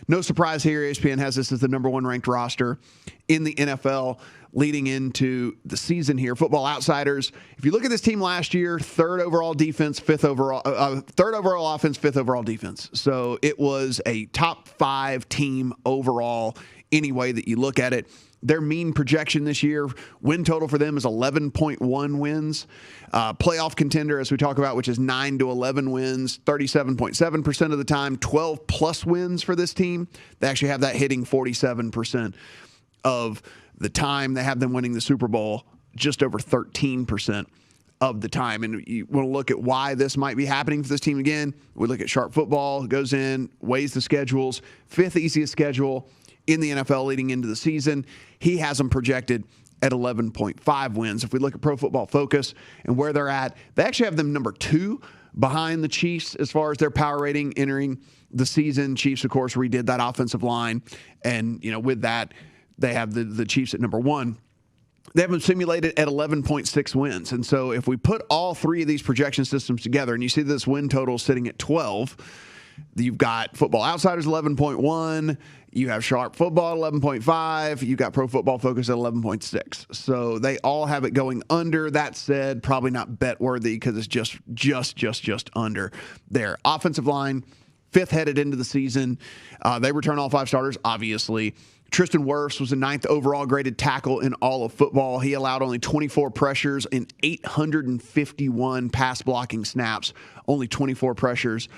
no surprise here, ESPN has this as the number 1 ranked roster in the NFL leading into the season here. Football Outsiders, if you look at this team last year, third overall offense, fifth overall defense. So it was a top 5 team overall any way that you look at it. Their mean projection this year, win total for them is 11.1 wins. Playoff contender, as we talk about, which is 9 to 11 wins, 37.7% of the time, 12-plus wins for this team. They actually have that hitting 47% of the time. They have them winning the Super Bowl just over 13% of the time. And you want to look at why this might be happening for this team again. We look at Sharp Football, goes in, weighs the schedules, 5th easiest schedule in the NFL leading into the season. He has them projected at 11.5 wins. If we look at Pro Football Focus and where they're at, they actually have them number 2 behind the Chiefs as far as their power rating entering the season. Chiefs, of course, redid that offensive line. And, with that, they have the Chiefs at number 1. They have them simulated at 11.6 wins. And so if we put all 3 of these projection systems together and you see this win total sitting at 12, you've got Football Outsiders 11.1, you have Sharp Football 11.5, you've got Pro Football Focus at 11.6. So they all have it going under. That said, probably not bet worthy because it's just under there. Offensive line, 5th headed into the season. They return all 5 starters, obviously. Tristan Wirfs was the 9th overall graded tackle in all of football. He allowed only 24 pressures in 851 pass blocking snaps. Only 24 pressures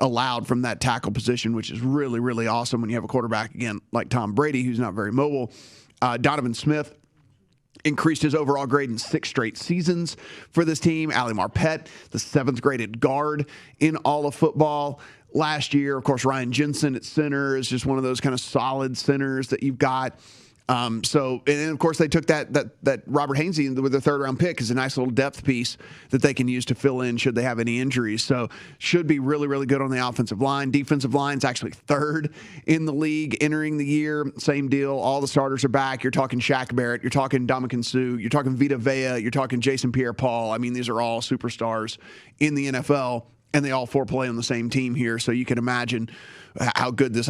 allowed from that tackle position, which is really, really awesome when you have a quarterback, again, like Tom Brady, who's not very mobile. Donovan Smith increased his overall grade in 6 straight seasons for this team. Ali Marpet, the 7th graded guard in all of football last year. Of course, Ryan Jensen at center is just one of those kind of solid centers that you've got. And then, of course, they took that Robert Hainsey with their 3rd round pick as a nice little depth piece that they can use to fill in should they have any injuries. So should be really, really good on the offensive line. Defensive line's actually 3rd in the league entering the year. Same deal. All the starters are back. You're talking Shaq Barrett. You're talking Ndamukong Suh. You're talking Vita Vea. You're talking Jason Pierre-Paul. I mean, these are all superstars in the NFL, and they all 4 play on the same team here. So you can imagine how good this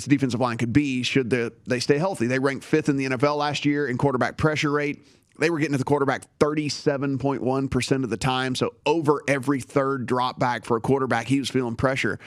defensive line could be should they stay healthy. They ranked 5th in the NFL last year in quarterback pressure rate. They were getting to the quarterback 37.1% of the time. So over every 3rd drop back for a quarterback, he was feeling pressure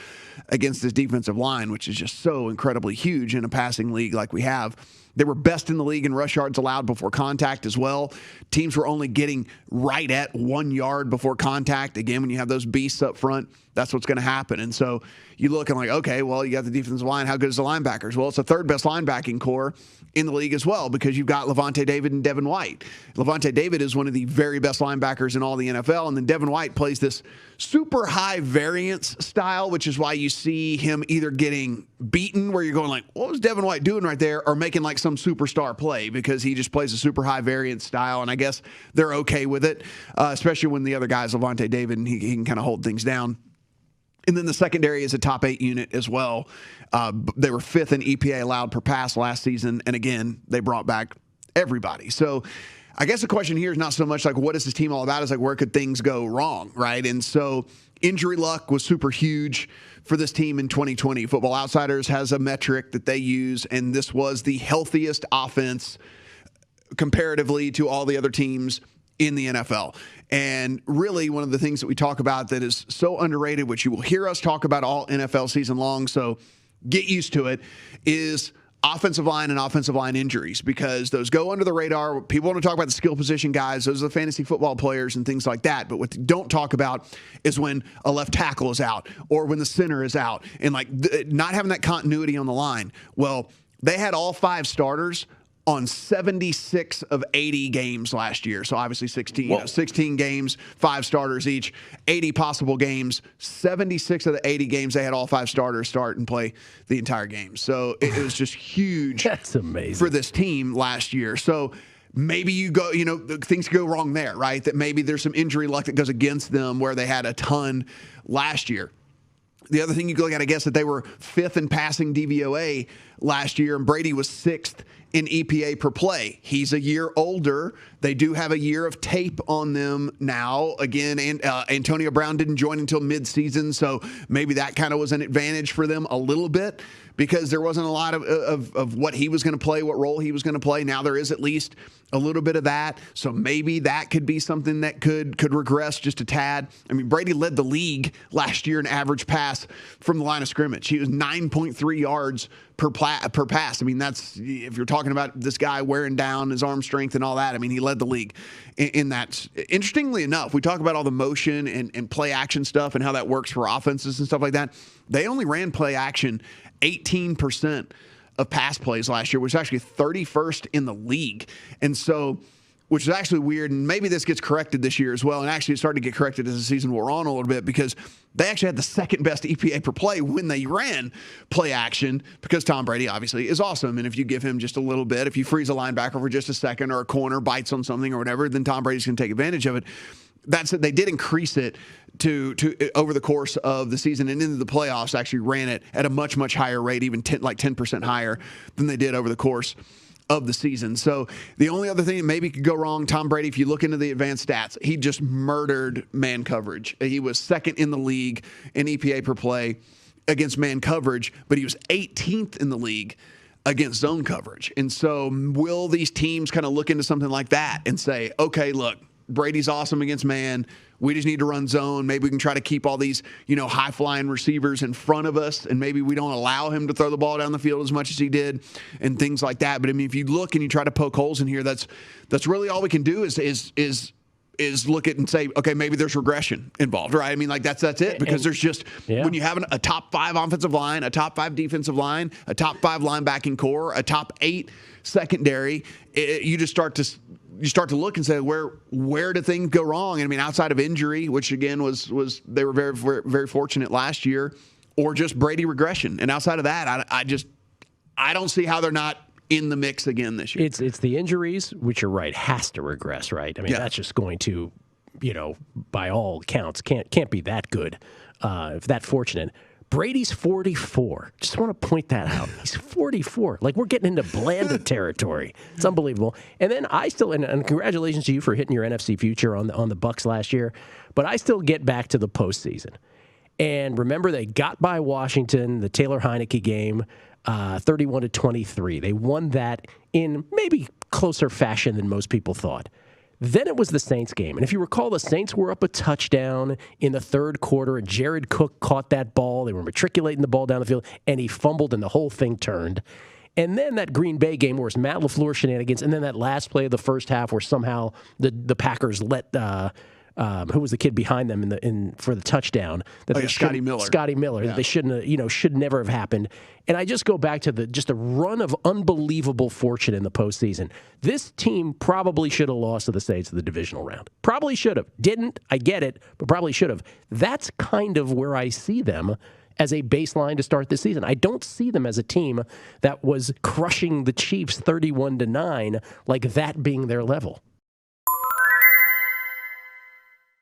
against this defensive line, which is just so incredibly huge in a passing league like we have. They were best in the league in rush yards allowed before contact as well. Teams were only getting right at 1 yard before contact. Again, when you have those beasts up front, that's what's going to happen. And so you look and like, okay, well, you got the defensive line. How good is the linebackers? Well, it's the 3rd best linebacking core in the league as well because you've got Levante David and Devin White. Levante David is one of the very best linebackers in all the NFL, and then Devin White plays this super high variance style, which is why you see him either getting beaten where you're going like, what was Devin White doing right there, or making like some superstar play because he just plays a super high variance style, and I guess they're okay with it, especially when the other guy's Levante David and he can kind of hold things down. And then the secondary is a top 8 unit as well. They were 5th in EPA allowed per pass last season. And again, they brought back everybody. So I guess the question here is not so much like, what is this team all about? It's like, where could things go wrong, right? And so injury luck was super huge for this team in 2020. Football Outsiders has a metric that they use, and this was the healthiest offense comparatively to all the other teams in the NFL. And really one of the things that we talk about that is so underrated, which you will hear us talk about all NFL season long, so get used to it, is offensive line and offensive line injuries, because those go under the radar. People want to talk about the skill position guys. Those are the fantasy football players and things like that. But what they don't talk about is when a left tackle is out or when the center is out and like not having that continuity on the line. Well, they had all 5 starters on 76 of 80 games last year. So obviously 16 games, 5 starters each, 80 possible games, 76 of the 80 games, they had all 5 starters start and play the entire game. So it was just huge. That's amazing for this team last year. So maybe things go wrong there, right? That maybe there's some injury luck that goes against them where they had a ton last year. The other thing you look at, I guess, that they were 5th in passing DVOA last year, and Brady was 6th in EPA per play. He's a year older. They do have a year of tape on them now. Again, and Antonio Brown didn't join until midseason, so maybe that kind of was an advantage for them a little bit because there wasn't a lot of what he was going to play, what role he was going to play. Now there is at least a little bit of that, so maybe that could be something that could regress just a tad. I mean, Brady led the league last year in average pass from the line of scrimmage. He was 9.3 yards per pass. I mean, that's, if you're talking about this guy wearing down his arm strength and all that, I mean, he led the league in that. Interestingly enough, we talk about all the motion and play action stuff and how that works for offenses and stuff like that. They only ran play action 18% of pass plays last year, which is actually 31st in the league. And so, which is actually weird, and maybe this gets corrected this year as well, and actually it started to get corrected as the season wore on a little bit because they actually had the second best EPA per play when they ran play action because Tom Brady obviously is awesome, and if you give him just a little bit, if you freeze a linebacker for just a second or a corner bites on something or whatever, then Tom Brady's going to take advantage of it. That's it. They did increase it to over the course of the season and into the playoffs. Actually ran it at a much higher rate, even 10% higher than they did over the course of the season. So the only other thing that maybe could go wrong, Tom Brady, if you look into the advanced stats, he just murdered man coverage. He was second in the league in EPA per play against man coverage, but he was 18th in the league against zone coverage. And so will these teams kind of look into something like that and say, okay, look, Brady's awesome against man. We just need to run zone. Maybe we can try to keep all these, high-flying receivers in front of us, and maybe we don't allow him to throw the ball down the field as much as he did and things like that. But, I mean, if you look and you try to poke holes in here, that's really all we can do is look at and say, okay, maybe there's regression involved, right? I mean, like that's it, because there's just when you have a top 5 offensive line, a top 5 defensive line, a top 5 linebacking core, a top 8 secondary, you start to look and say, where do things go wrong? And I mean, outside of injury, which again was they were very, very, very fortunate last year, or just Brady regression. And outside of that, I don't see how they're not in the mix again this year. It's the injuries, which you're right, has to regress, right? I mean, that's just going to, by all counts, can't be that good, if that fortunate. Brady's 44. Just want to point that out. He's 44. Like, we're getting into Blanda territory. It's unbelievable. And then I still, and congratulations to you for hitting your NFC future on the Bucs last year, but I still get back to the postseason. And remember, they got by Washington, the Taylor Heineke game, 31-23. They won that in maybe closer fashion than most people thought. Then it was the Saints game. And if you recall, the Saints were up a touchdown in the third quarter, and Jared Cook caught that ball. They were matriculating the ball down the field, and he fumbled, and the whole thing turned. And then that Green Bay game where it's Matt LaFleur shenanigans, and then that last play of the first half where somehow the Packers let who was the kid behind them for the touchdown? Scotty Miller. Scotty Miller. Yeah. That they shouldn't should never have happened. And I just go back to just a run of unbelievable fortune in the postseason. This team probably should have lost to the Saints in the divisional round. Probably should have. Didn't. I get it, but probably should have. That's kind of where I see them as a baseline to start this season. I don't see them as a team that was crushing the Chiefs 31-9, like that being their level.